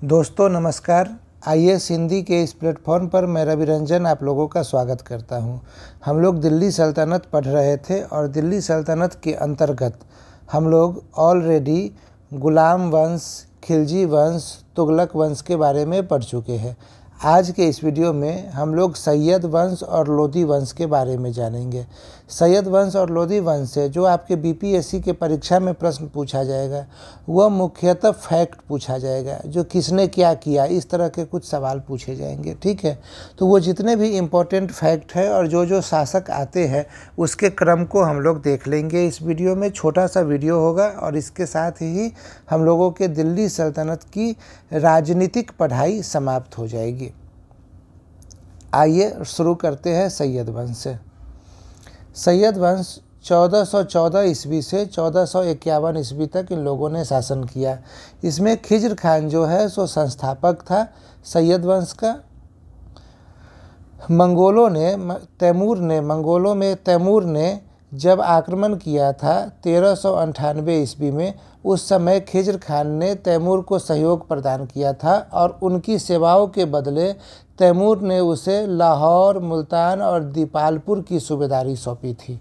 दोस्तों नमस्कार। आईएएस हिंदी के इस प्लेटफॉर्म पर मैं रवि रंजन आप लोगों का स्वागत करता हूं। हम लोग दिल्ली सल्तनत पढ़ रहे थे और दिल्ली सल्तनत के अंतर्गत हम लोग ऑलरेडी गुलाम वंश, खिलजी वंश, तुगलक वंश के बारे में पढ़ चुके हैं। आज के इस वीडियो में हम लोग सैयद वंश और लोदी वंश के बारे में जानेंगे। सैयद वंश और लोदी वंश से जो आपके बीपीएससी के परीक्षा में प्रश्न पूछा जाएगा वह मुख्यतः फैक्ट पूछा जाएगा, जो किसने क्या किया, इस तरह के कुछ सवाल पूछे जाएंगे। ठीक है, तो वो जितने भी इम्पोर्टेंट फैक्ट है और जो जो शासक आते हैं उसके क्रम को हम लोग देख लेंगे। इस वीडियो में छोटा सा वीडियो होगा और इसके साथ ही हम लोगों के दिल्ली सल्तनत की राजनीतिक पढ़ाई समाप्त हो जाएगी। आइए शुरू करते हैं सैयद वंश से। सैयद वंश 1414 ईस्वी से 1451 ईस्वी तक इन लोगों ने शासन किया। इसमें खिज्र खान जो है सो संस्थापक था सैयद वंश का। मंगोलों में तैमूर ने जब आक्रमण किया था 1398 ईस्वी में, उस समय खिज्र खान ने तैमूर को सहयोग प्रदान किया था और उनकी सेवाओं के बदले तैमूर ने उसे लाहौर, मुल्तान और दीपालपुर की सूबेदारी सौंपी थी।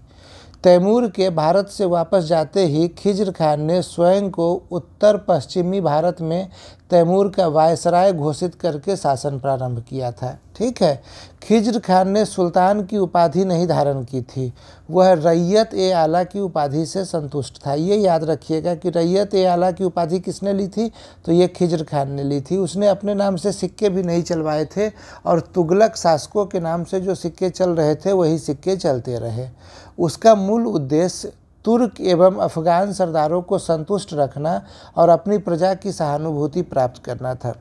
तैमूर के भारत से वापस जाते ही खिज्र खान ने स्वयं को उत्तर पश्चिमी भारत में तैमूर का वायसराय घोषित करके शासन प्रारंभ किया था। ठीक है, खिज्र खान ने सुल्तान की उपाधि नहीं धारण की थी, वह रैयत-ए-आला की उपाधि से संतुष्ट था। ये याद रखिएगा कि रैयत-ए-आला की उपाधि किसने ली थी, तो ये खिज्र खान ने ली थी। उसने अपने नाम से सिक्के भी नहीं चलवाए थे और तुगलक शासकों के नाम से जो सिक्के चल रहे थे वही सिक्के चलते रहे। उसका मूल उद्देश्य तुर्क एवं अफगान सरदारों को संतुष्ट रखना और अपनी प्रजा की सहानुभूति प्राप्त करना था।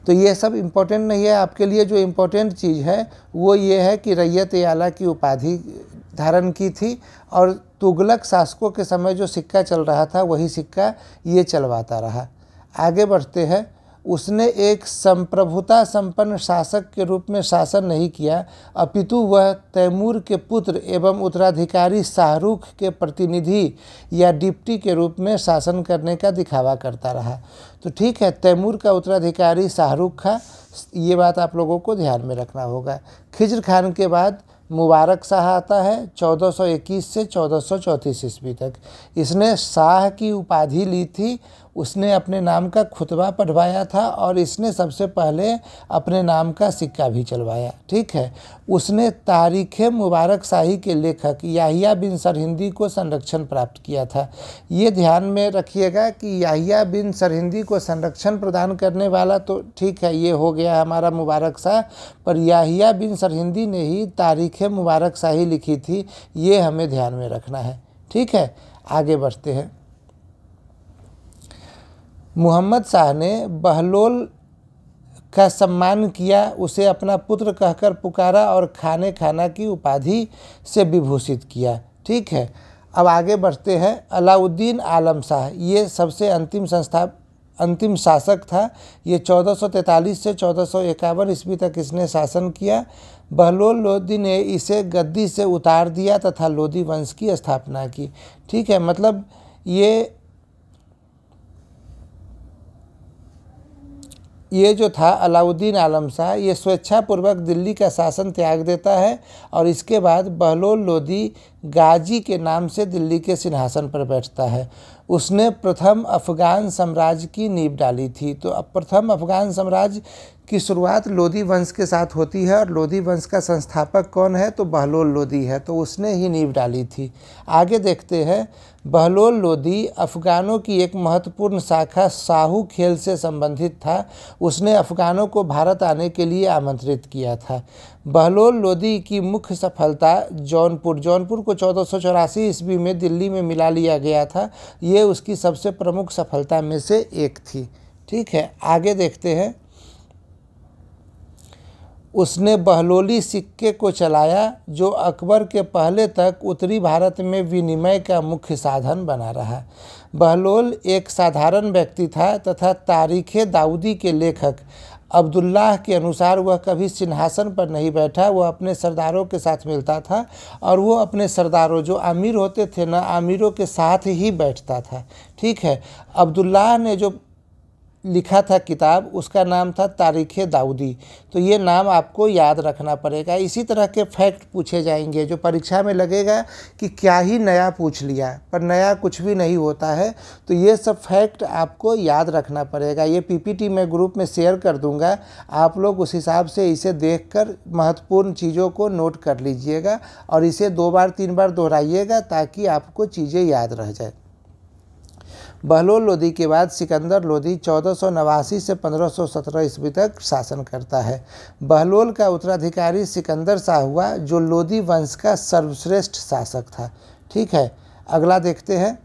तो ये सब इम्पोर्टेंट नहीं है आपके लिए। जो इम्पोर्टेंट चीज़ है वो ये है कि रैयत-ए-आला की उपाधि धारण की थी और तुगलक शासकों के समय जो सिक्का चल रहा था वही सिक्का ये चलवाता रहा। आगे बढ़ते हैं। उसने एक संप्रभुता संपन्न शासक के रूप में शासन नहीं किया, अपितु वह तैमूर के पुत्र एवं उत्तराधिकारी शाहरुख के प्रतिनिधि या डिप्टी के रूप में शासन करने का दिखावा करता रहा। तो ठीक है, तैमूर का उत्तराधिकारी शाहरुख था, ये बात आप लोगों को ध्यान में रखना होगा। खिज्र खान के बाद मुबारक शाह आता है 1421 से 1434 ईस्वी तक। इसने शाह की उपाधि ली थी, उसने अपने नाम का खुतबा पढ़वाया था और इसने सबसे पहले अपने नाम का सिक्का भी चलवाया। ठीक है, उसने तारीख़ मुबारक शाही के लेखक याहिया बिन सरहिंदी को संरक्षण प्राप्त किया था। ये ध्यान में रखिएगा कि याहिया बिन सरहिंदी को संरक्षण प्रदान करने वाला तो ठीक है, ये हो गया हमारा मुबारक शाह, पर याहिया बिन सरहिंदी ने ही तारीख़ मुबारक शाही लिखी थी, ये हमें ध्यान में रखना है। ठीक है, आगे बढ़ते हैं। मोहम्मद शाह ने बहलोल का सम्मान किया, उसे अपना पुत्र कहकर पुकारा और खाने खाना की उपाधि से विभूषित किया। ठीक है, अब आगे बढ़ते हैं। अलाउद्दीन आलम शाह, ये सबसे अंतिम शासक था। ये 1443 से 1451 ईस्वी तक इसने शासन किया। बहलोल लोदी ने इसे गद्दी से उतार दिया तथा लोदी वंश की स्थापना की। ठीक है, मतलब ये जो था अलाउद्दीन आलम शाह, ये स्वेच्छापूर्वक दिल्ली का शासन त्याग देता है और इसके बाद बहलोल लोदी गाजी के नाम से दिल्ली के सिंहासन पर बैठता है। उसने प्रथम अफगान साम्राज्य की नींव डाली थी। तो अब प्रथम अफगान साम्राज्य की शुरुआत लोदी वंश के साथ होती है और लोदी वंश का संस्थापक कौन है, तो बहलोल लोदी है, तो उसने ही नींव डाली थी। आगे देखते हैं। बहलोल लोदी अफगानों की एक महत्वपूर्ण शाखा साहू खेल से संबंधित था। उसने अफगानों को भारत आने के लिए आमंत्रित किया था। बहलोल लोदी की मुख्य सफलता जौनपुर को 1484 ईस्वी में दिल्ली में मिला लिया गया था। ये उसकी सबसे प्रमुख सफलता में से एक थी। ठीक है, आगे देखते हैं। उसने बहलोली सिक्के को चलाया, जो अकबर के पहले तक उत्तरी भारत में विनिमय का मुख्य साधन बना रहा। बहलोल एक साधारण व्यक्ति था तथा तारीख़ दाऊदी के लेखक अब्दुल्लाह के अनुसार वह कभी सिंहासन पर नहीं बैठा, वह अपने सरदारों के साथ मिलता था और वो अपने सरदारों जो आमिर होते थे ना, आमिरों के साथ ही बैठता था। ठीक है, अब्दुल्लाह ने जो लिखा था किताब, उसका नाम था तारीख़ दाऊदी। तो ये नाम आपको याद रखना पड़ेगा। इसी तरह के फैक्ट पूछे जाएंगे जो परीक्षा में लगेगा कि क्या ही नया पूछ लिया, पर नया कुछ भी नहीं होता है। तो ये सब फैक्ट आपको याद रखना पड़ेगा। ये पीपीटी मैं ग्रुप में शेयर कर दूंगा, आप लोग उस हिसाब से इसे देखकर महत्वपूर्ण चीज़ों को नोट कर लीजिएगा और इसे 2 बार 3 बार दोहराइएगा ताकि आपको चीज़ें याद रह जाए। बहलोल लोदी के बाद सिकंदर लोदी 1489 से 1517 ईस्वी तक शासन करता है। बहलोल का उत्तराधिकारी सिकंदर शाह हुआ, जो लोदी वंश का सर्वश्रेष्ठ शासक था। ठीक है, अगला देखते हैं।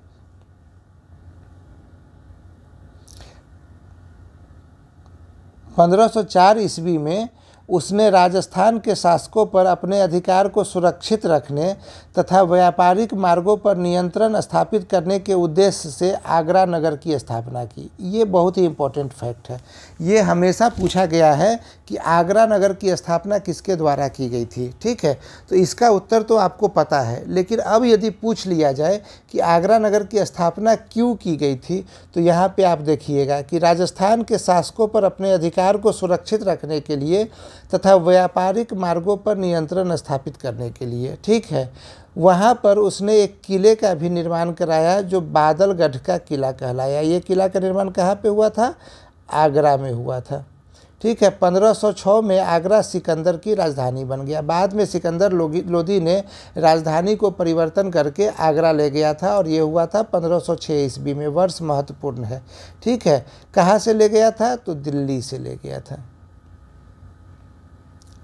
पंद्रह सौ 4 ईस्वी में उसने राजस्थान के शासकों पर अपने अधिकार को सुरक्षित रखने तथा व्यापारिक मार्गों पर नियंत्रण स्थापित करने के उद्देश्य से आगरा नगर की स्थापना की। ये बहुत ही इम्पोर्टेंट फैक्ट है। ये हमेशा पूछा गया है कि आगरा नगर की स्थापना किसके द्वारा की गई थी। ठीक है, तो इसका उत्तर तो आपको पता है, लेकिन अब यदि पूछ लिया जाए कि आगरा नगर की स्थापना क्यों की गई थी, तो यहाँ पे आप देखिएगा कि राजस्थान के शासकों पर अपने अधिकार को सुरक्षित रखने के लिए तथा व्यापारिक मार्गों पर नियंत्रण स्थापित करने के लिए। ठीक है, वहाँ पर उसने एक किले का भी निर्माण कराया जो बादलगढ़ का किला कहलाया। ये किला का निर्माण कहाँ पे हुआ था? आगरा में हुआ था। ठीक है, 1506 में आगरा सिकंदर की राजधानी बन गया। बाद में सिकंदर लोदी ने राजधानी को परिवर्तन करके आगरा ले गया था और ये हुआ था 1506 ईस्वी में। वर्ष महत्वपूर्ण है। ठीक है, कहाँ से ले गया था? तो दिल्ली से ले गया था।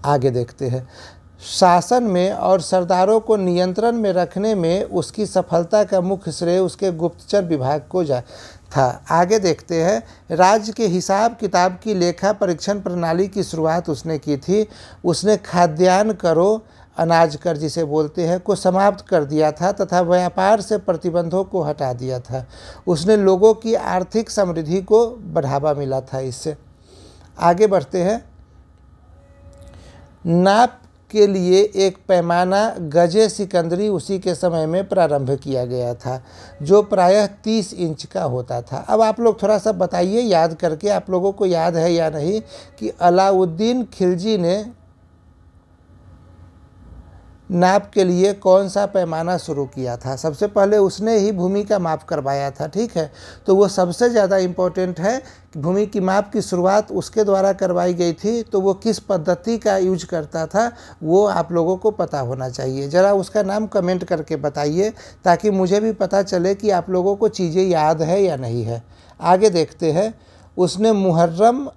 आगे देखते हैं। शासन में और सरदारों को नियंत्रण में रखने में उसकी सफलता का मुख्य श्रेय उसके गुप्तचर विभाग को था। आगे देखते हैं। राज्य के हिसाब किताब की लेखा परीक्षण प्रणाली की शुरुआत उसने की थी। उसने खाद्यान्न करों, अनाज कर जिसे बोलते हैं, को समाप्त कर दिया था तथा व्यापार से प्रतिबंधों को हटा दिया था। उसने लोगों की आर्थिक समृद्धि को बढ़ावा मिला था इससे। आगे बढ़ते हैं। नाप के लिए एक पैमाना गजे सिकंदरी उसी के समय में प्रारंभ किया गया था, जो प्रायः 30 इंच का होता था। अब आप लोग थोड़ा सा बताइए याद करके, आप लोगों को याद है या नहीं कि अलाउद्दीन खिलजी ने नाप के लिए कौन सा पैमाना शुरू किया था? सबसे पहले उसने ही भूमि का माप करवाया था। ठीक है, तो वो सबसे ज़्यादा इम्पोर्टेंट है कि भूमि की माप की शुरुआत उसके द्वारा करवाई गई थी। तो वो किस पद्धति का यूज करता था वो आप लोगों को पता होना चाहिए। ज़रा उसका नाम कमेंट करके बताइए ताकि मुझे भी पता चले कि आप लोगों को चीज़ें याद है या नहीं है। आगे देखते हैं। उसने मुहर्रम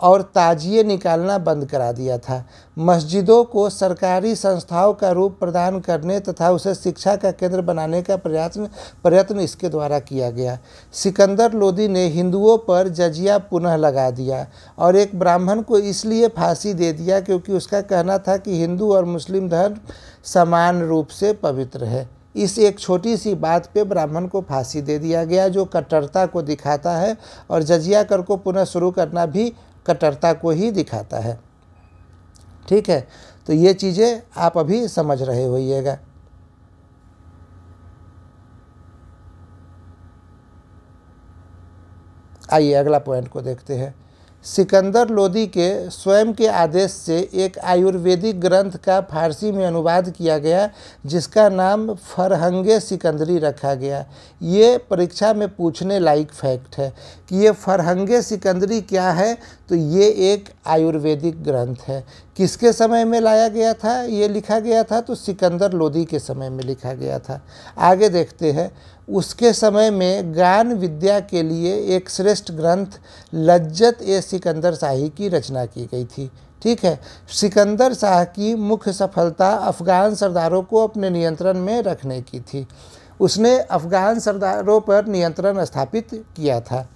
और ताजिए निकालना बंद करा दिया था। मस्जिदों को सरकारी संस्थाओं का रूप प्रदान करने तथा उसे शिक्षा का केंद्र बनाने का प्रयत्न इसके द्वारा किया गया। सिकंदर लोदी ने हिंदुओं पर जजिया पुनः लगा दिया और एक ब्राह्मण को इसलिए फांसी दे दिया क्योंकि उसका कहना था कि हिंदू और मुस्लिम धर्म समान रूप से पवित्र है। इस एक छोटी सी बात पे ब्राह्मण को फांसी दे दिया गया, जो कट्टरता को दिखाता है, और जजिया कर को पुनः शुरू करना भी कट्टरता को ही दिखाता है। ठीक है, तो ये चीज़ें आप अभी समझ रहे होइएगा। आइए अगला पॉइंट को देखते हैं। सिकंदर लोदी के स्वयं के आदेश से एक आयुर्वेदिक ग्रंथ का फारसी में अनुवाद किया गया जिसका नाम फरहंगे सिकंदरी रखा गया। ये परीक्षा में पूछने लायक फैक्ट है कि ये फरहंगे सिकंदरी क्या है। तो ये एक आयुर्वेदिक ग्रंथ है। किसके समय में लाया गया था? ये लिखा गया था तो सिकंदर लोदी के समय में लिखा गया था। आगे देखते हैं। उसके समय में गान विद्या के लिए एक श्रेष्ठ ग्रंथ लज्जत ए सिकंदर शाही की रचना की गई थी। ठीक है, सिकंदर शाह की मुख्य सफलता अफ़गान सरदारों को अपने नियंत्रण में रखने की थी। उसने अफ़गान सरदारों पर नियंत्रण स्थापित किया था।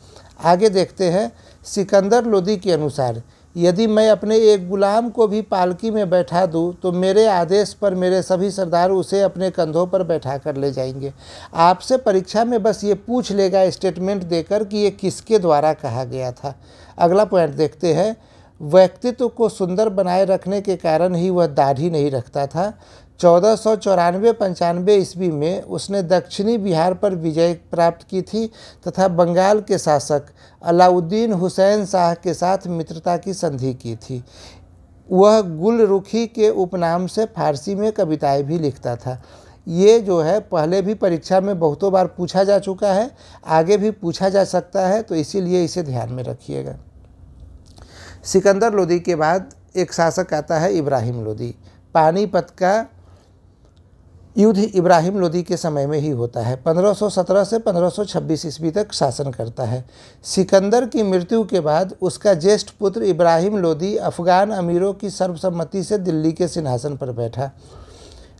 आगे देखते हैं। सिकंदर लोदी के अनुसार यदि मैं अपने एक गुलाम को भी पालकी में बैठा दूं तो मेरे आदेश पर मेरे सभी सरदार उसे अपने कंधों पर बैठा कर ले जाएंगे। आपसे परीक्षा में बस ये पूछ लेगा स्टेटमेंट देकर कि ये किसके द्वारा कहा गया था। अगला पॉइंट देखते हैं। व्यक्तित्व को सुंदर बनाए रखने के कारण ही वह दाढ़ी नहीं रखता था। 1494-95 ईस्वी में उसने दक्षिणी बिहार पर विजय प्राप्त की थी तथा बंगाल के शासक अलाउद्दीन हुसैन शाह के साथ मित्रता की संधि की थी। वह गुलरुखी के उपनाम से फारसी में कविताएं भी लिखता था। ये जो है पहले भी परीक्षा में बहुतों बार पूछा जा चुका है, आगे भी पूछा जा सकता है, तो इसीलिए इसे ध्यान में रखिएगा। सिकंदर लोदी के बाद एक शासक आता है इब्राहिम लोदी। पानीपत का युद्ध इब्राहिम लोदी के समय में ही होता है। 1517 से 1526 ईस्वी तक शासन करता है। सिकंदर की मृत्यु के बाद उसका ज्येष्ठ पुत्र इब्राहिम लोदी अफगान अमीरों की सर्वसम्मति से दिल्ली के सिंहासन पर बैठा।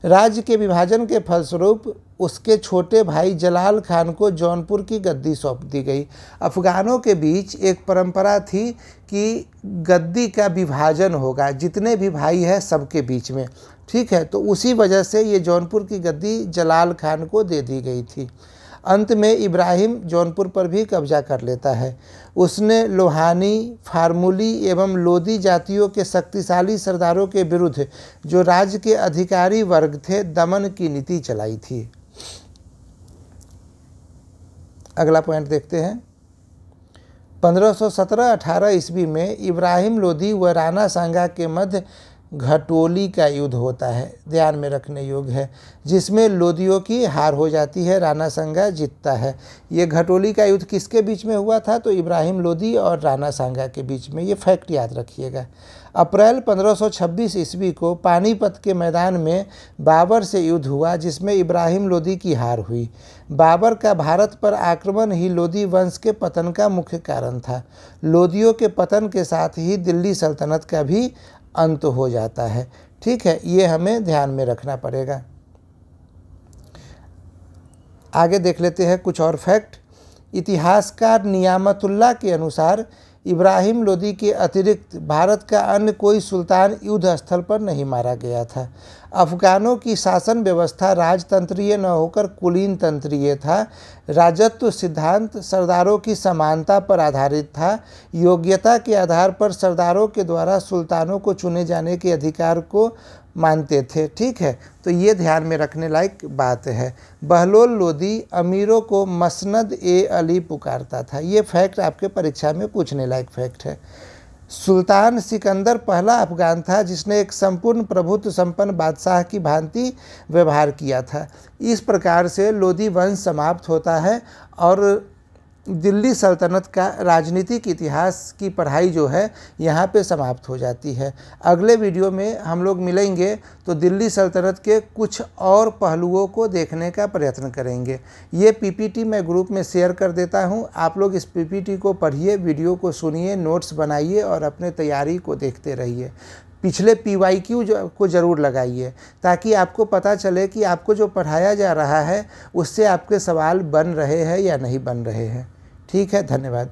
राज्य के विभाजन के फलस्वरूप उसके छोटे भाई जलाल खान को जौनपुर की गद्दी सौंप दी गई। अफगानों के बीच एक परंपरा थी कि गद्दी का विभाजन होगा, जितने भी भाई हैं सबके बीच में, ठीक है। तो उसी वजह से ये जौनपुर की गद्दी जलाल खान को दे दी गई थी। अंत में इब्राहिम जौनपुर पर भी कब्जा कर लेता है। उसने लोहानी, फार्मूली एवं लोदी जातियों के शक्तिशाली सरदारों के विरुद्ध, जो राज्य के अधिकारी वर्ग थे, दमन की नीति चलाई थी। अगला पॉइंट देखते हैं। 1517-18 ईस्वी में इब्राहिम लोदी व राणा सांगा के मध्य घटोली का युद्ध होता है, ध्यान में रखने योग्य है, जिसमें लोदियों की हार हो जाती है, राणा सांगा जीतता है। ये घटोली का युद्ध किसके बीच में हुआ था? तो इब्राहिम लोदी और राणा सांगा के बीच में। ये फैक्ट याद रखिएगा। अप्रैल 1526 ईस्वी को पानीपत के मैदान में बाबर से युद्ध हुआ, जिसमें इब्राहिम लोदी की हार हुई। बाबर का भारत पर आक्रमण ही लोदी वंश के पतन का मुख्य कारण था। लोदियों के पतन के साथ ही दिल्ली सल्तनत का भी अंत हो जाता है, ठीक है। ये हमें ध्यान में रखना पड़ेगा। आगे देख लेते हैं कुछ और फैक्ट। इतिहासकार नियामतुल्लाह के अनुसार इब्राहिम लोदी के अतिरिक्त भारत का अन्य कोई सुल्तान युद्ध स्थल पर नहीं मारा गया था। अफगानों की शासन व्यवस्था राजतंत्रीय न होकर कुलीन तंत्रीय था। राजत्व सिद्धांत सरदारों की समानता पर आधारित था। योग्यता के आधार पर सरदारों के द्वारा सुल्तानों को चुने जाने के अधिकार को मानते थे, ठीक है। तो ये ध्यान में रखने लायक बात है। बहलोल लोदी अमीरों को मसनद ए अली पुकारता था। ये फैक्ट आपके परीक्षा में पूछने लायक फैक्ट है। सुल्तान सिकंदर पहला अफगान था जिसने एक संपूर्ण प्रभुत्व संपन्न बादशाह की भांति व्यवहार किया था। इस प्रकार से लोदी वंश समाप्त होता है और दिल्ली सल्तनत का राजनीतिक इतिहास की पढ़ाई जो है यहाँ पे समाप्त हो जाती है। अगले वीडियो में हम लोग मिलेंगे तो दिल्ली सल्तनत के कुछ और पहलुओं को देखने का प्रयत्न करेंगे। ये पीपीटी मैं ग्रुप में शेयर कर देता हूँ, आप लोग इस पीपीटी को पढ़िए, वीडियो को सुनिए, नोट्स बनाइए और अपने तैयारी को देखते रहिए। पिछले PYQ को ज़रूर लगाइए ताकि आपको पता चले कि आपको जो पढ़ाया जा रहा है उससे आपके सवाल बन रहे हैं या नहीं बन रहे हैं। ठीक है, धन्यवाद।